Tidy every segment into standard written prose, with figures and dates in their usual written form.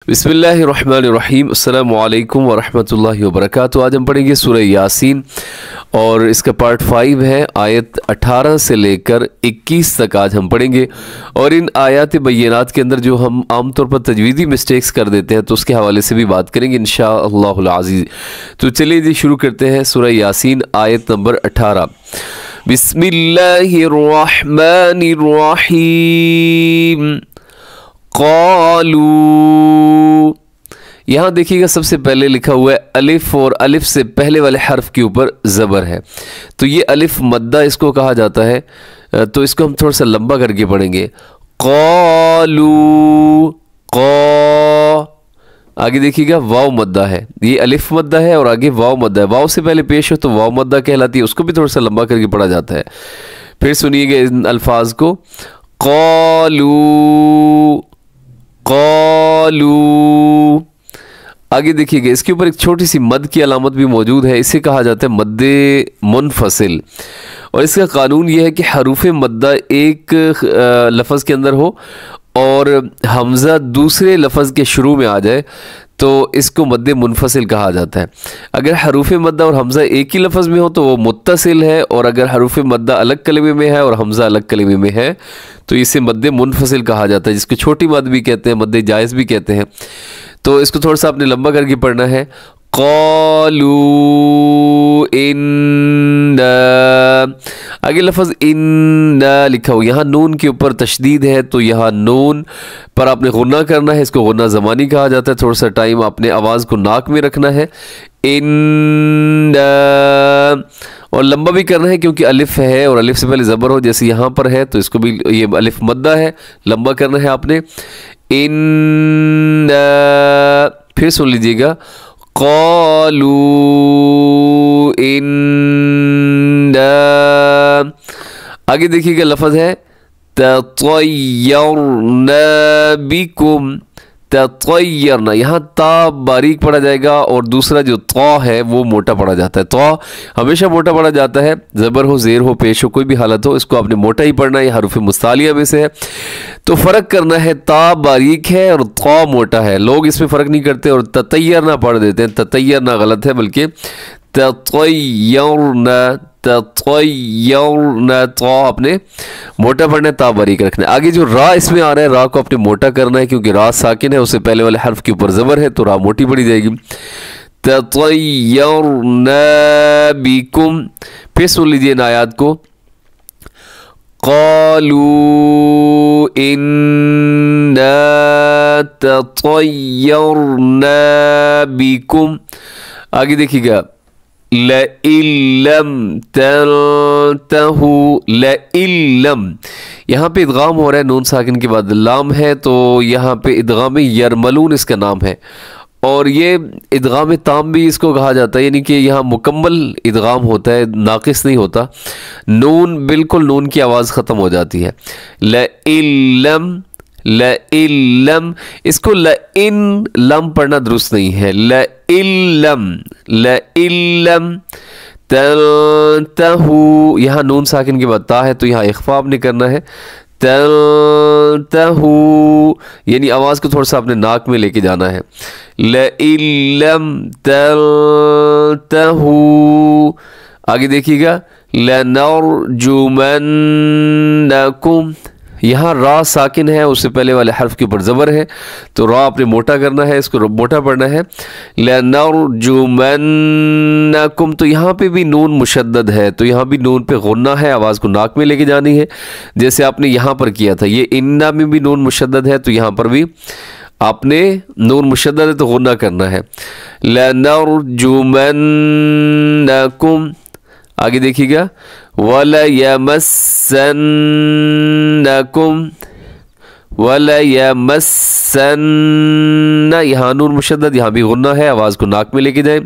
बिस्मिल्लाहिर्रहमानिर्रहीम अस्सलामु अलैकुम वरहमतुल्लाहि वबरकातुहू। आज हम पढ़ेंगे सूरह यासीन और इसका पार्ट 5 है। आयत 18 से लेकर 21 तक आज हम पढ़ेंगे। और इन आयात बय्यनात के अंदर जो हम आमतौर पर तजवीदी मिस्टेक्स कर देते हैं तो उसके हवाले से भी बात करेंगे इंशाअल्लाहुल अज़ीज़। तो चलिए जी शुरू करते हैं। सूरह यासीन आयत नंबर 18। बिस्मिल्लाहिर्रहमानिर्रहीम। क़ालू, यहाँ देखिएगा सबसे पहले लिखा हुआ है अलिफ, और अलिफ से पहले वाले हर्फ के ऊपर ज़बर है तो ये अलिफ मद्दा इसको कहा जाता है। तो इसको हम थोड़ा सा लंबा करके पढ़ेंगे। क़ालू, क़ा, आगे देखिएगा वाव मद्दा है, ये अलिफ मद्दा है और आगे वाव मद्दा है। वाव से पहले पेश हो तो वाव मद्दा कहलाती है, उसको भी थोड़ा सा लंबा करके पढ़ा जाता है। फिर सुनिएगा इन अल्फाज को। क़ालू, क़ालू, आगे देखिएगा इसके ऊपर एक छोटी सी मद की अलामत भी मौजूद है, इसे कहा जाता है मद्दे मुनफसिल। और इसका कानून यह है कि हरूफ मद्दा एक लफ्ज़ के अंदर हो और हमज़ा दूसरे लफ्ज़ के शुरू में आ जाए तो इसको मद्दे मुनफसिल कहा जाता है। अगर हरूफ मद्दा और हमज़ा एक ही लफ्ज़ में हो तो वो मुत्तसिल है, और अगर हरूफ मद्दा अलग कलिमे में है और हमज़ा अलग कलिमे में है तो इसे मद्दे मुनफसिल कहा जाता है, जिसको छोटी मद भी कहते हैं, मद्दे जायज़ भी कहते हैं। तो इसको थोड़ा सा आपने लंबा करके पढ़ना है। क़ालू इन्ना, आगे लफ्ज़ इन्ना लिखा हो, यहाँ नून के ऊपर तशदीद है तो यहाँ नून पर आपने गुन्ना करना है, इसको गुन्ना ज़मानी कहा जाता है। थोड़ा सा टाइम आपने आवाज़ को नाक में रखना है। इन्ना, और लंबा भी करना है क्योंकि अलिफ है और अलिफ से पहले ज़बर हो, जैसे यहाँ पर है तो इसको भी ये अलिफ मद्दा है, लंबा करना है आपने। इन्ना, फिर सुन लीजिएगा। क़ालू इन्ना, आगे देखिएगा लफ्ज़ है ततय्यरना बिकुम। ततय्यरना, यहाँ ता बारीक पढ़ा जाएगा और दूसरा जो ता है वो मोटा पढ़ा जाता है। ता हमेशा मोटा पढ़ा जाता है, ज़बर हो, ज़ेर हो, पेश हो, कोई भी हालत हो, इसको आपने मोटा ही पढ़ना है। ये हरूफ मुस्तालिया में से है तो फ़र्क करना है, ता बारीक है और ता मोटा है। लोग इसमें फ़र्क नहीं करते और ततय्यरना पढ़ देते हैं। ततय्यरना गलत है, बल्कि ततय्यरना, ततय्यरना, ता आपने मोटा पढ़ना है, ता बारीक रखना है। आगे जो रा इसमें आ रहा है, रा को आपने मोटा करना है क्योंकि रा साकिन है, उससे पहले वाले हर्फ के ऊपर ज़बर है तो रा मोटी पड़ी जाएगी। ततय्यरना बिकुम, फिर सुन लीजिए इन आयात को। क़ालू इन्ना ततय्यरना बिकुम, आगे देखिएगा लइल्लम तंतहू, लइल्लम, यहाँ पे इदगाम हो रहा है, नून साकिन के बाद लाम है तो यहाँ पे इदगाम यरमलून इसका नाम है। और ये इदगाम ताम भी इसको कहा जाता है, यानी कि यहाँ मुकम्मल इदगाम होता है, नाकिस नहीं होता। नून बिल्कुल नून की आवाज़ ख़त्म हो जाती है। लइल्लम, लइल्लम, इसको लइन लम पढ़ना दुरुस्त नहीं है। लइल्लम, लइल्लम तंतहू, यहाँ नून साकिन के बाद ता है तो यहाँ इख्फा आपने करना है। तंतहू, यानी आवाज़ को थोड़ा सा अपने नाक में लेके जाना है। लइल्लम तंतहू, आगे देखिएगा लनरजुमन्नकुम, यहाँ रा साकिन है, उससे पहले वाले हर्फ के ऊपर ज़बर है तो रा आपने मोटा करना है, इसको मोटा पढ़ना है। लनरजुमन्नकुम, तो यहाँ पे भी नून मुशद्दद है तो यहाँ भी नून पे गुन्ना है, आवाज़ को नाक में लेके जानी है जैसे आपने यहाँ पर किया था। ये इन्ना में भी नून मुशद्दद है तो यहाँ पर भी आपने नून मुशद्दद है तो गुन्ना करना है। लनरजुमन्नकुम, आगे देखिएगा वलयमस्सन्नकुम, वलयमस्सन्न, यहाँ नून मुशद्दद, यहाँ भी गुन्ना है, आवाज़ को नाक में लेके जाएं।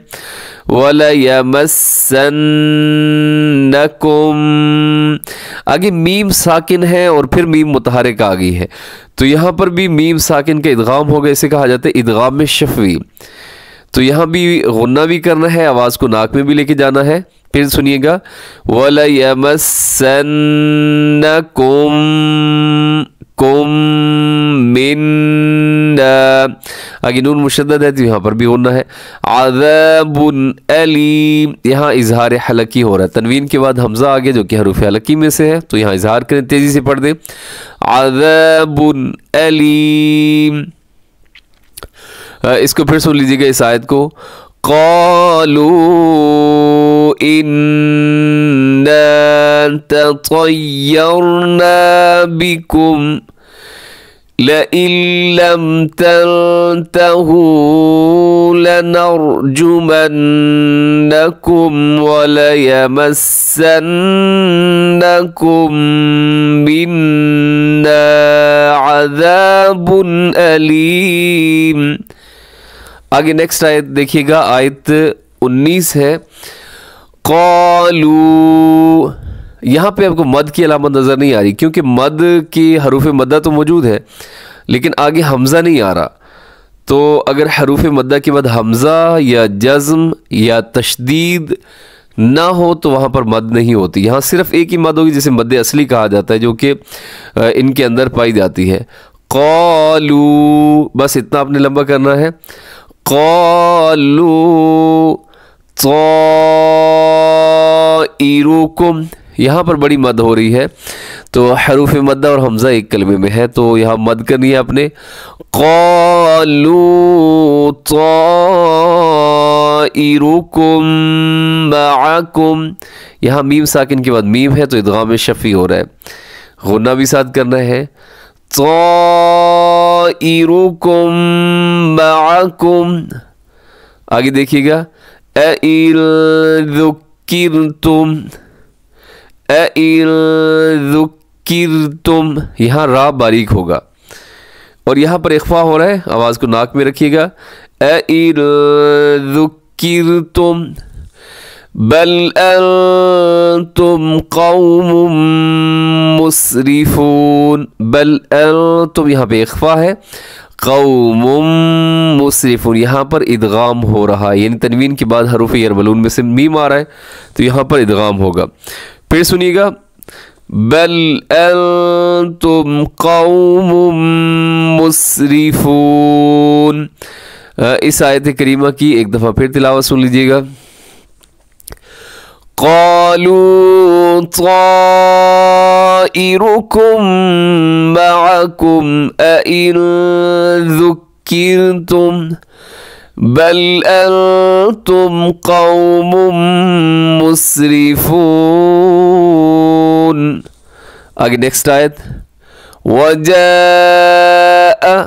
वलयमस्सन्नकुम, आगे मीम साकिन है और फिर मीम मुतहरिक आ गई है तो यहाँ पर भी मीम साकिन का इदगाम होगा, इसे कहा जाता है इदगाम में शफ़वी। तो यहाँ भी गुन्ना भी करना है, आवाज़ को नाक में भी लेके जाना है। फिर सुनिएगा वलयमस्सन्नकुम कुम मिन्ना, आगे नून मुशद्दद है तो यहाँ पर भी गुन्ना है। अज़ाबुन अलीम, यहाँ इजहार हलकी हो रहा है, तनवीन के बाद हमज़ा आगे जो कि हरूफ हलकी में से है, तो यहाँ इजहार करें, तेज़ी से पढ़ दें। अज़ाबुन अलीम। इसको फिर सुन लीजिएगा इस आयत को। क़ालू इन्ना ततय्यरना बिकुम लइन लम तंतहू लनरजुमन्नकुम वलयमस्सन्नकुम मिन्ना अज़ाबुन अलीम। आगे नेक्स्ट आयत देखिएगा, आयत 19 है। क़ालू, यहाँ पे आपको मद की अलामत नज़र नहीं आ रही, क्योंकि मद की हरूफ मद्दा तो मौजूद है लेकिन आगे हमज़ा नहीं आ रहा। तो अगर हरूफ मद्दा के बाद हमज़ा या जज़्म या तशदीद ना हो तो वहाँ पर मद नहीं होती। यहाँ सिर्फ एक ही मद होगी जिसे मद असली कहा जाता है, जो कि इनके अंदर पाई जाती है। क़ालू, बस इतना आपने लंबा करना है। क़ालू ताइरुकुम, यहाँ पर बड़ी मद हो रही है, तो हरूफ मद्दा और हमज़ा एक कलमे में है, तो यहाँ मद करनी है आपने। क़ालू ताइरुकुम मअकुम, यहाँ मीम साकिन के बाद मीम है तो इदगाम शफ़ी हो रहा है, गुन्ना भी साथ करना है। ताइरुकुम मअकुम। आगे देखिएगा, अइल ज़ुक्किरतुम, अइल ज़ुक्किरतुम, यहाँ रा बारीक होगा और यहाँ पर इख्फा हो रहा है, आवाज़ को नाक में रखिएगा। अइल ज़ुक्किरतुम बल अंतुम कौमुम मुस्रिफून, बल अंतुम यहाँ पे इख्फा है, कौमुम मुस्रिफून यहाँ पर इदगाम हो रहा है, यानी तनवीन के बाद हरूफ यरमलून में से मीम आ रहा है तो यहाँ पर इदगाम होगा। फिर सुनिएगा, बल अंतुम कौमुम मुस्रिफून। इस आयत करीमा की एक दफ़ा फिर तिलावत सुन लीजिएगा। क़ालू ताइरुकुम मअकुम अइन ज़ुक्किरतुम बल अंतुम कौमुम मुस्रिफून। आगे नेक्स्ट आयत, वजाअ,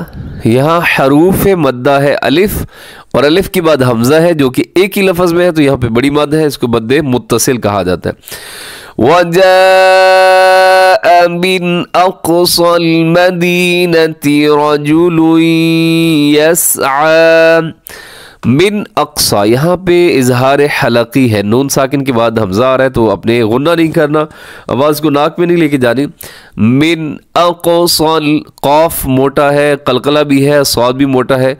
यहाँ हरूफ मद्दा है अलिफ और अलिफ के बाद हमज़ा है जो कि एक ही लफ्ज़ में है, तो यहाँ पे बड़ी मद है, इसको मद्दे मुत्तसिल कहा जाता है। वजाअ मिन अक़सल मदीनति रजुलुन यस्आ, मिन अक़सा, यहाँ पे इजहार हलकी है, नून साकिन के बाद हमज़ा आ रहा है तो अपने गुन्ना नहीं करना, आवाज़ को नाक में नहीं लेके जानी। मिन अक़सल, क़ाफ मोटा है, कलकला भी है, स्वाद भी मोटा है।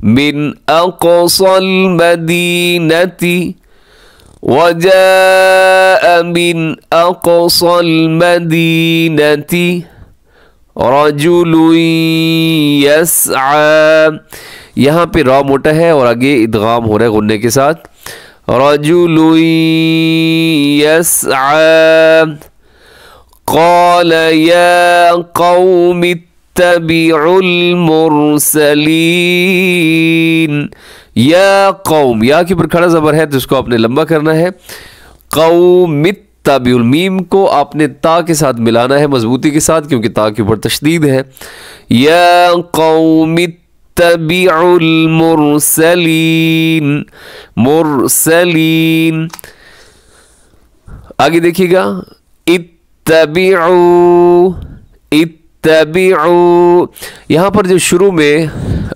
मिन अक़सल मदीनति, वजाअ मिन अक़सल मदीनति रजुलुन यस्आ, यहाँ पे रा मोटा है और आगे इदगाम हो रहा है गुन्ने के साथ। रजुलुन यस्आ क़ाल या क़ौमि इत्तबिउल मुरसलीन, या कौम, या के ऊपर खड़ा ज़बर है तो इसको आपने लंबा करना है। क़ौमित ताबिउल, मीम को आपने ता के साथ मिलाना है मजबूती के साथ, क्योंकि ता के ऊपर तशदीद है। या क़ौमित इत्तबिउल मुरसलीन, मुरसलीन। आगे देखिएगा, इत्तबिउ, इत्तबिउ, यहाँ पर जो शुरू में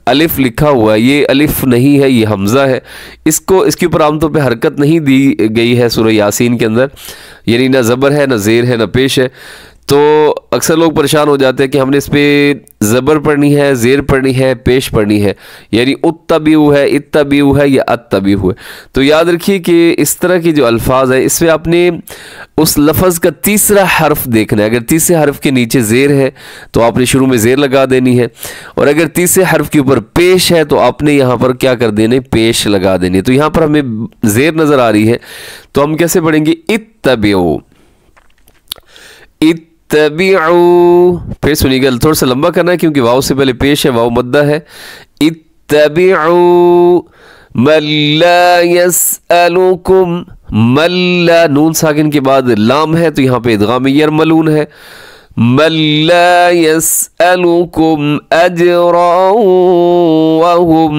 अलिफ लिखा हुआ है ये अलिफ नहीं है, ये हमज़ा है, इसको इसके ऊपर आमतौर पे हरकत नहीं दी गई है सूरह यासीन के अंदर, यानी ना ज़बर है, ना ज़ेर है, ना पेश है, تو اکثر لوگ پریشان ہو جاتے ہیں کہ ہم نے اس پہ زبر پڑھنی ہے، زیر پڑھنی ہے، پیش پڑھنی ہے، یعنی اتبعو ہے، اتبعو ہے یا اتبعو ہے۔ تو یاد رکھیے کہ اس طرح کے جو الفاظ ہیں اس میں آپ نے اس لفظ کا تیسرا حرف دیکھنا ہے۔ اگر تیسرے حرف کے نیچے زیر ہے تو آپ نے شروع میں زیر لگا دینی ہے، اور اگر تیسرے حرف کے اوپر پیش ہے تو آپ نے یہاں پر کیا کر دینے، پیش لگا دینی ہے۔ تو یہاں پر ہمیں زیر نظر آ رہی ہے تو ہم کیسے پڑھیں گے، اتبعو، اتبعو۔ پھر سنیے گا، تھوڑا سا لمبا کرنا ہے کیونکہ واو سے پہلے پیش ہے، واو مدہ ہے۔ اتبعو من لا يسألكم، من لا، نون ساکن کے بعد لام ہے تو یہاں پہ ادغام یرملون ہے۔ من لا يسألكم اجرا وهم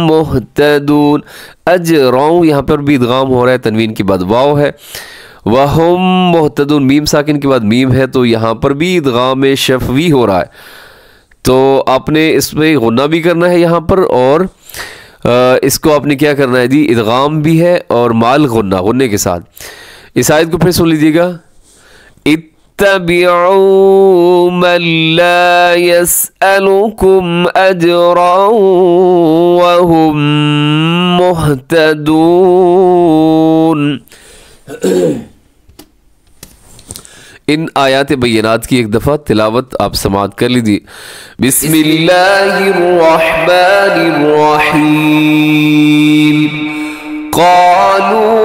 مهتدون، اجرا یہاں پر بھی ادغام ہو رہا ہے، تنوین کے بعد واو ہے۔ وَهُمْ مُهْتَدُونَ، میم ساکن کے بعد میم ہے تو یہاں پر بھی ادغام شفوی ہو رہا ہے، تو آپ نے اس میں غنہ بھی کرنا ہے یہاں پر، اور اس کو آپ نے کیا کرنا ہے جی، ادغام بھی ہے اور مال غنہ، غنے کے ساتھ۔ اس آیت کو پھر سن لیجیے گا، اتبعوا من لا يسألكم اجرا وهم مهتدون۔ ان آیات بینات کی ایک دفعہ تلاوت آپ سماعت کر لیجیے۔ بسم اللہ الرحمن الرحیم، قالوا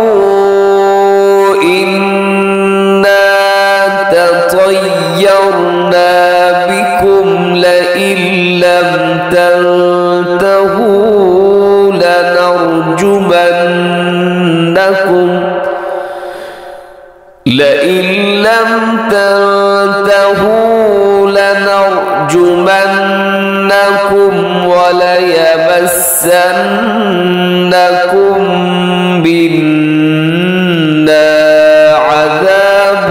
انا تطیرنا بکم لئن لم تنتہوا لنرجمنکم، لئن لم تنتهوا لنرجمنكم وليمسنكم منا عذاب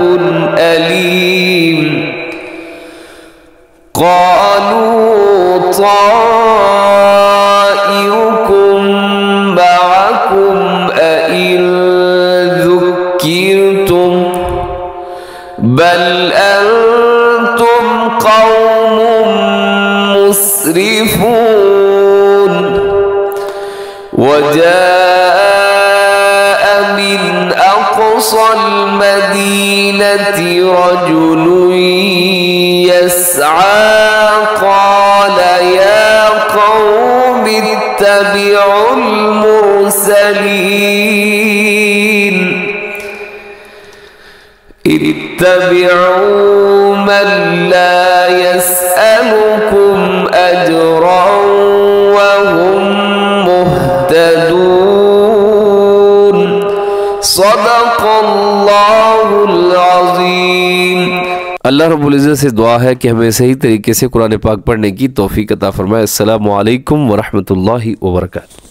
أليم۔ قالوا طائركم معكم أئن ذكرتم بل أنتم قوم مسرفون۔ وجاء من أقصى المدينة رجل يسعى قال يا قوم اتبعوا المرسلين، اتبعوا من لا يسألكم أجرا وهم مهتدون۔ صدق اللہ العظیم۔ اللہ رب العزت سے دعا ہے کہ ہمیں صحیح طریقے سے قرآن پاک پڑھنے کی توفیق عطا فرمائے۔ السلام علیکم ورحمۃ اللہ وبرکاتہ۔